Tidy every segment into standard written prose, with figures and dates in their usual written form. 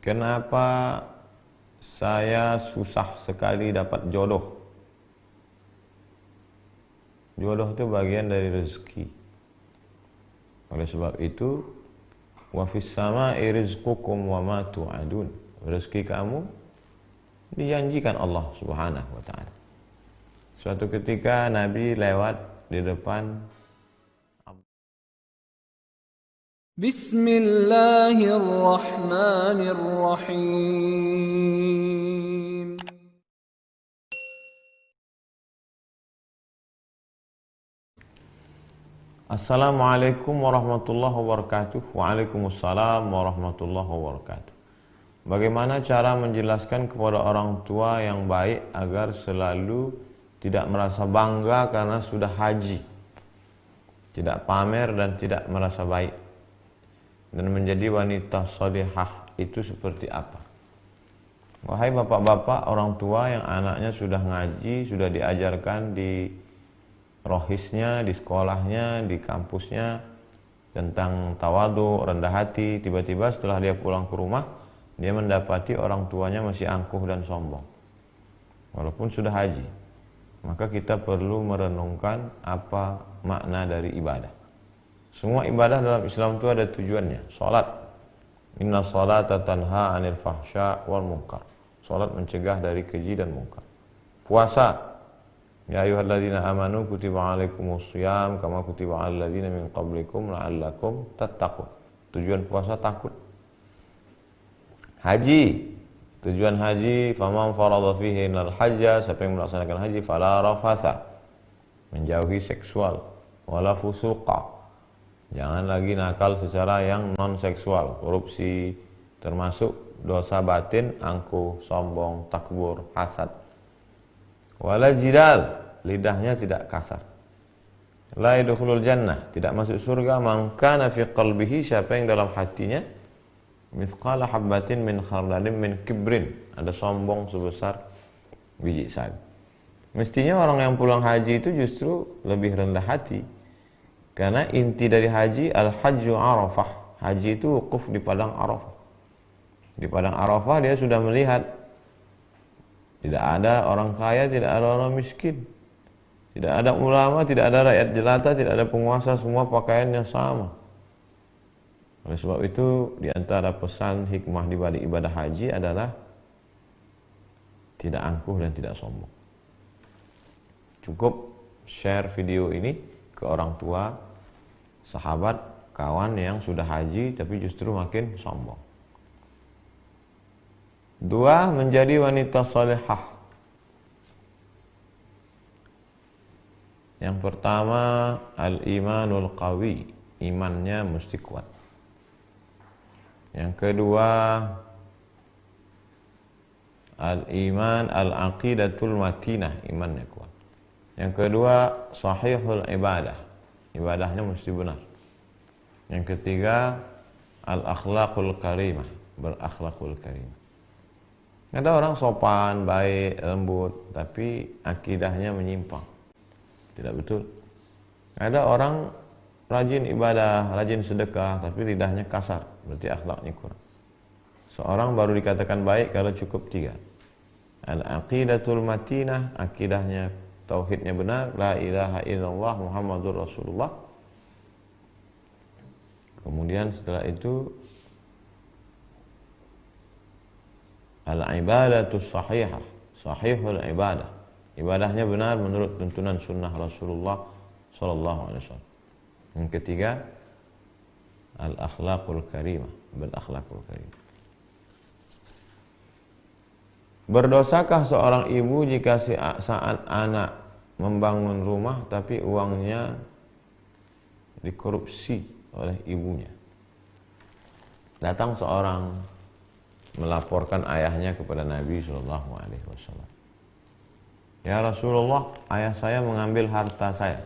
kenapa saya susah sekali dapat jodoh? Jodoh itu bagian dari rezeki. Oleh sebab itu, wa fis sama'i rizqukum wa ma tu'adun. Rezeki kamu dijanjikan Allah Subhanahu wa taala. Suatu ketika Nabi lewat di depan Bismillahirrahmanirrahim. Assalamualaikum warahmatullahi wabarakatuh. Waalaikumsalam warahmatullahi wabarakatuh. Bagaimana cara menjelaskan kepada orang tua yang baik agar selalu tidak merasa bangga karena sudah haji, tidak pamer dan tidak merasa baik, dan menjadi wanita salihah itu seperti apa? Wahai bapak-bapak, orang tua yang anaknya sudah ngaji, sudah diajarkan di rohisnya, di sekolahnya, di kampusnya tentang tawadu, rendah hati, tiba-tiba setelah dia pulang ke rumah, dia mendapati orang tuanya masih angkuh dan sombong walaupun sudah haji. Maka kita perlu merenungkan apa makna dari ibadah. Semua ibadah dalam Islam itu ada tujuannya. Salat, inna salata tanha anil fahsya wal munkar. Salat mencegah dari keji dan munkar. Puasa, ya ayyuhalladzina amanu kutiba alaikumus shiyam kama kutiba alal ladzina min qablikum la'allakum tattaqun. Tujuan puasa takut. Haji, tujuan haji, faman farada fihi al hajja, siapa yang melaksanakan haji fala rafasa, menjauhi seksual, wala fusuqa, jangan lagi nakal secara yang non seksual, korupsi, termasuk dosa batin, angkuh, sombong, takbur, hasad. Wala jidal, lidahnya tidak kasar. La yadkhulul jannah, tidak masuk surga man kana fi qalbihi, siapa yang dalam hatinya mithqala habbatin min khardalin min kibrin, ada sombong sebesar biji sawi. Mestinya orang yang pulang haji itu justru lebih rendah hati, karena inti dari haji al-hajju arafah. Haji itu wukuf di padang Arafah. Di padang Arafah dia sudah melihat tidak ada orang kaya, tidak ada orang miskin, tidak ada ulama, tidak ada rakyat jelata, tidak ada penguasa, semua pakaiannya sama. Oleh sebab itu, di antara pesan hikmah di balik ibadah haji adalah tidak angkuh dan tidak sombong. Cukup share video ini ke orang tua, sahabat, kawan yang sudah haji tapi justru makin sombong. 2. Menjadi wanita salihah. Yang pertama, al-imanul qawi, imannya mesti kuat. Yang kedua, al-iman al-aqidatul matinah, imannya kuat. Yang kedua, sahihul ibadah, ibadahnya mesti benar. Yang ketiga, al-akhlaqul karimah, berakhlakul karimah. Ada orang sopan, baik, lembut, tapi akidahnya menyimpang, tidak betul. Ada orang rajin ibadah, rajin sedekah, tapi lidahnya kasar, berarti akhlaknya kurang. Seorang baru dikatakan baik kalau cukup 3. Al-aqidatul matinah, akidahnya, tauhidnya benar, la ilaha illallah Muhammadur Rasulullah. Kemudian setelah itu al-ibadatus sahihah, sahihul ibadah, ibadahnya benar menurut tuntunan sunnah Rasulullah sallallahu alaihi wasallam. Yang ketiga, al-akhlaqul karimah, berakhlakul karimah. Berdosakah seorang ibu jika saat anak membangun rumah tapi uangnya dikorupsi oleh ibunya? Datang seorang melaporkan ayahnya kepada Nabi SAW. Ya Rasulullah, ayah saya mengambil harta saya.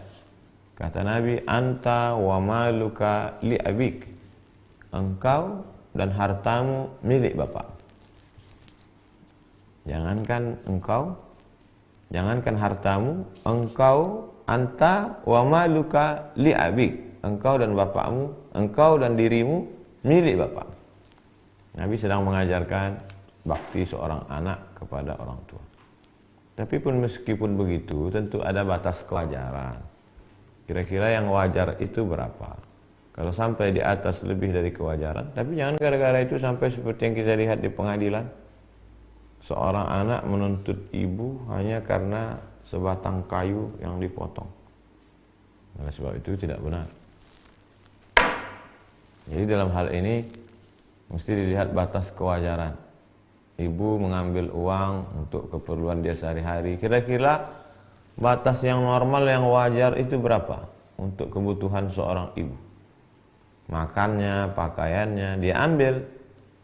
Kata Nabi, anta wa maluka li abik, engkau dan hartamu milik bapak. Jangankan engkau, jangankan hartamu, engkau, anta wa maluka li abik, engkau dan bapakmu, engkau dan dirimu milik bapak. Nabi sedang mengajarkan bakti seorang anak kepada orang tua. Tapi pun meskipun begitu, tentu ada batas kewajaran. Kira-kira yang wajar itu berapa? Kalau sampai di atas lebih dari kewajaran, tapi jangan gara-gara itu sampai seperti yang kita lihat di pengadilan. Seorang anak menuntut ibu hanya karena sebatang kayu yang dipotong. Oleh sebab itu tidak benar. Jadi dalam hal ini mesti dilihat batas kewajaran. Ibu mengambil uang untuk keperluan dia sehari-hari. Kira-kira batas yang normal, yang wajar itu berapa untuk kebutuhan seorang ibu? Makannya, pakaiannya, dia ambil,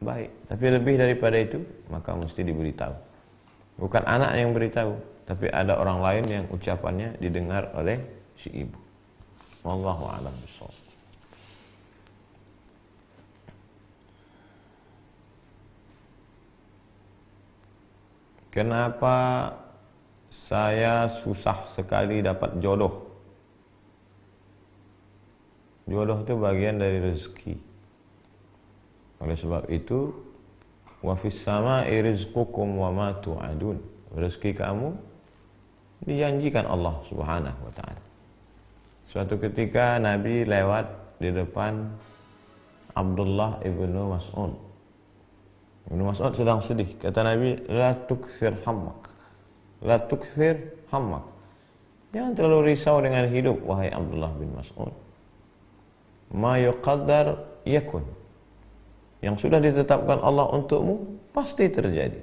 baik. Tapi lebih daripada itu, maka mesti diberitahu. Bukan anak yang beritahu, tapi ada orang lain yang ucapannya didengar oleh si ibu. Wallahu a'lam bishawab. Kenapa saya susah sekali dapat jodoh? Jodoh itu bagian dari rezeki. Oleh sebab itu, wa fis sama'i rizqukum wa ma tu'adun. Rezeki kamu dijanjikan Allah Subhanahu wa taala. Suatu ketika Nabi lewat di depan Abdullah ibnu Mas'ud. Ibnu Mas'ud sedang sedih. Kata Nabi, la tukthir hammak. La tukthir hammak. Jangan terlalu risau dengan hidup, wahai Abdullah bin Mas'ud. Ma yuqaddar yakun. Yang sudah ditetapkan Allah untukmu pasti terjadi.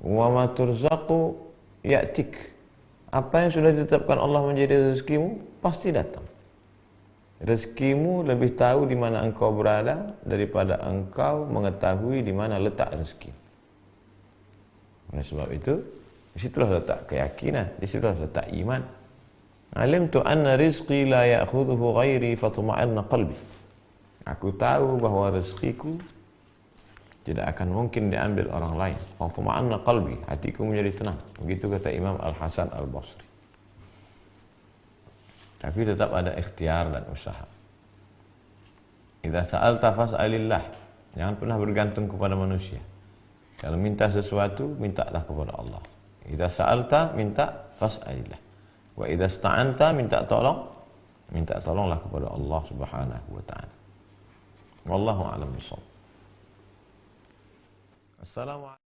Wa ma turzaqu ya'tik. Apa yang sudah ditetapkan Allah menjadi rezekimu pasti datang. Rezekimu lebih tahu di mana engkau berada daripada engkau mengetahui di mana letak rezeki. Oleh sebab itu, disitulah letak keyakinan, disitulah letak iman. Alimtu anna rizqi la ya'khudhuhu ghairi fatuma'anna qalbi. Aku tahu bahwa rezekiku tidak akan mungkin diambil orang lain. Fatuma'anna qalbi, hatiku menjadi tenang. Begitu kata Imam Al-Hasan Al-Basri. Tapi tetap ada ikhtiar dan usaha. Idza sa'alta fas'alillah. Jangan pernah bergantung kepada manusia. Kalau minta sesuatu, mintalah kepada Allah. Idza sa'alta, minta fas'alillah. Wa idza sta'anta, minta tolonglah kepada Allah Subhanahu wa taala. Wallahu a'lam bishawab. Assalamualaikum.